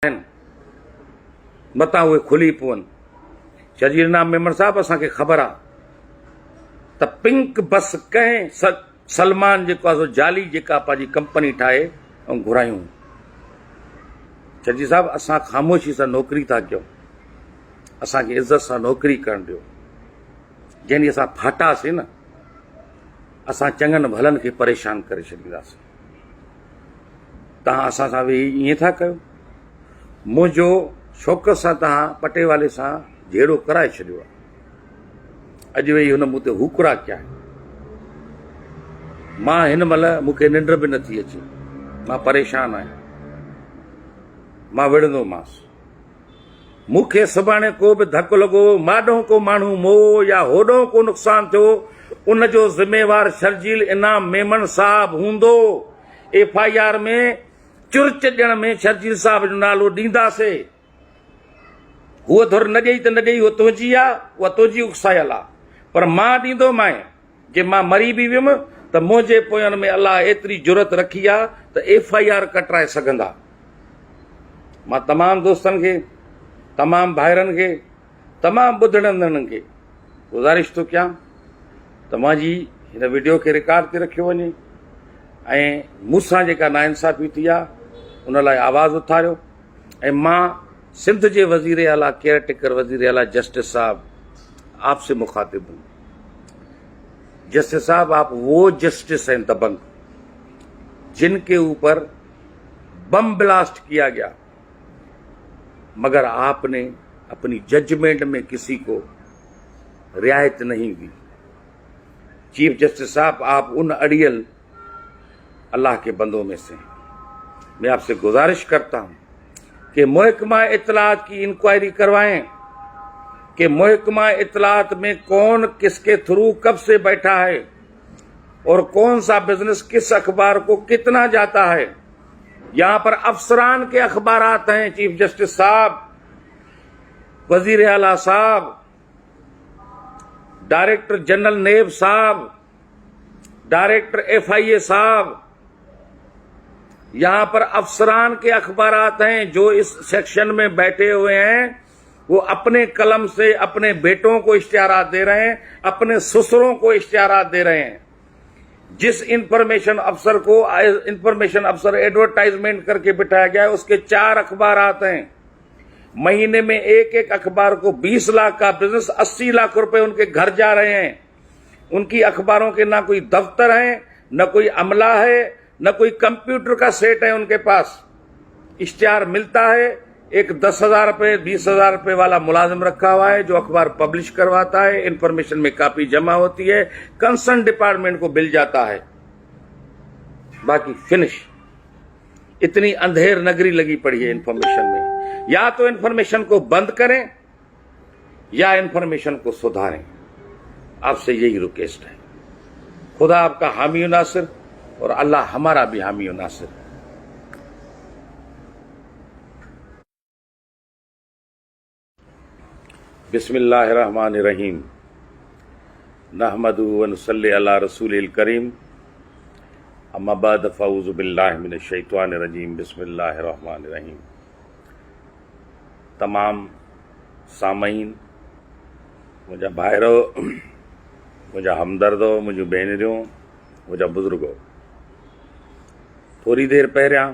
मतां उहे खुली पवनि। शजीर नाम मेमन साहब, असांखे ख़बर आहे त पिंक बस कंहिं सलमान जेको आहे जाली जेका पंहिंजी कंपनी ठाहे ऐं घुरायूं। शजीर साहब, असां ख़ामोशी सां नौकिरी था कयूं, असांखे इज़त सां नौकिरी करणु ॾियो। जंहिं ॾींहुं असां फाटासीं न, असां चङनि भलनि खे परेशान करे छॾींदासीं। तव्हां असां सां वेही ईअं था कयो। मुंहिंजो शौक़ सां तव्हां पटेवाले सां जहिड़ो कराए छॾियो आहे। अॼु वेही हुन मूं ते हुकुरा कया। मां हिन महिल मूंखे निंड बि नथी अचे, मां परेशान आहियां, मां विढ़ंदोमांसि। मूंखे सुभाणे को बि धकु लॻो, माॾो को माण्हू मोह या होॾो को नुक़सानु थियो, उनजो ज़िम्मेवार शर्जील इनाम मेमन साहब हूंदो। FIR में चुरच ॾियण में शर्जील साहब जो नालो ॾींदासीं। हूअ धुर न ॾेई त न ॾेई, उहा तुंहिंजी आहे, उहा तुंहिंजी उकसायल आहे, पर मां ॾींदोमांइ। जे मां मरी बि वियुमि त मुंहिंजे पोयनि में अलाह एतिरी जुरत रखी आहे त FIR कटराए सघंदा। मां तमामु दोस्तनि खे, तमामु भाइरनि खे, तमामु ॿुधड़ंदड़नि खे गुज़ारिश थो कयां त मुंहिंजी हिन वीडियो खे रिकॉर्ड ते रखियो वञे ऐं मूंसां जेका नाइंसाफ़ी थी आहे उन लाइ आवाज़ उथारियो। ऐं मां सिंध के वजीर आला, केयर टेकर वजीर आला जस्टिस साहब, आपसे मुखातिब हूँ। जस्टिस साहब, आप वो जस्टिस हैं दबंग जिनके ऊपर बम ब्लास्ट किया गया, मगर आपने अपनी जजमेंट में किसी को रियायत नहीं दी। चीफ जस्टिस साहब, आप उन अड़ियल अल्लाह के बंदों में से हैं। मैं आपसे गुजारिश करता हूं कि महकमा इत्तलात की इंक्वायरी करवाएं कि महकमा इत्तलात में कौन किसके थ्रू कब से बैठा है और कौन सा बिजनेस किस अखबार को कितना जाता है। यहां पर अफसरान के अखबारात हैं। चीफ जस्टिस साहब, वजीर आला साहब, डायरेक्टर जनरल नेब साहब, डायरेक्टर FIA साहब, यहां पर अफसरान के अखबारात हैं जो इस सेक्शन में बैठे हुए हैं। वो अपने कलम से अपने बेटों को इश्तिहारात दे रहे हैं, अपने ससुरों को इश्तिहारात दे रहे हैं। जिस इंफॉर्मेशन अफसर को इंफॉर्मेशन अफसर एडवर्टाइजमेंट करके बिठाया गया है, उसके 4 अखबारात हैं। महीने में एक अखबार को 20 लाख का बिजनेस, 80 लाख रुपए उनके घर जा रहे हैं। उनकी अखबारों के ना कोई दफ्तर है, न कोई अमला है, न कोई कंप्यूटर का सेट है उनके पास। इश्तिहार मिलता है, एक 10,000 रुपए 20,000 रुपए वाला मुलाजिम रखा हुआ है जो अखबार पब्लिश करवाता है। इंफॉर्मेशन में कापी जमा होती है, कंसर्न डिपार्टमेंट को बिल जाता है, बाकी फिनिश। इतनी अंधेर नगरी लगी पड़ी है इंफॉर्मेशन में। या तो इंफॉर्मेशन को बंद करें या इंफॉर्मेशन को सुधारें। आपसे यही रिक्वेस्ट है। खुदा आपका हामी नासिर और अल्लाह हमारा भी हामी नासिर। बिस्मिल्लाहिर्रहमानिर्रहीम। नहमदु व नुसल्ली अला रसूलिल करीम। अम्मा बाद फ़ऊज़ु बिल्लाहि मिनश शैतानिर रजीम। बिस्मिल्लाहिर्रहमानिर्रहीम। तमाम सामईन, मुंहिंजा भाइरो, मुंहिंजा हमदर्दो, मुंहिंजूं भेनरियूं, मुंहिंजा बुज़ुर्गो, थोरी देरि पहिरियां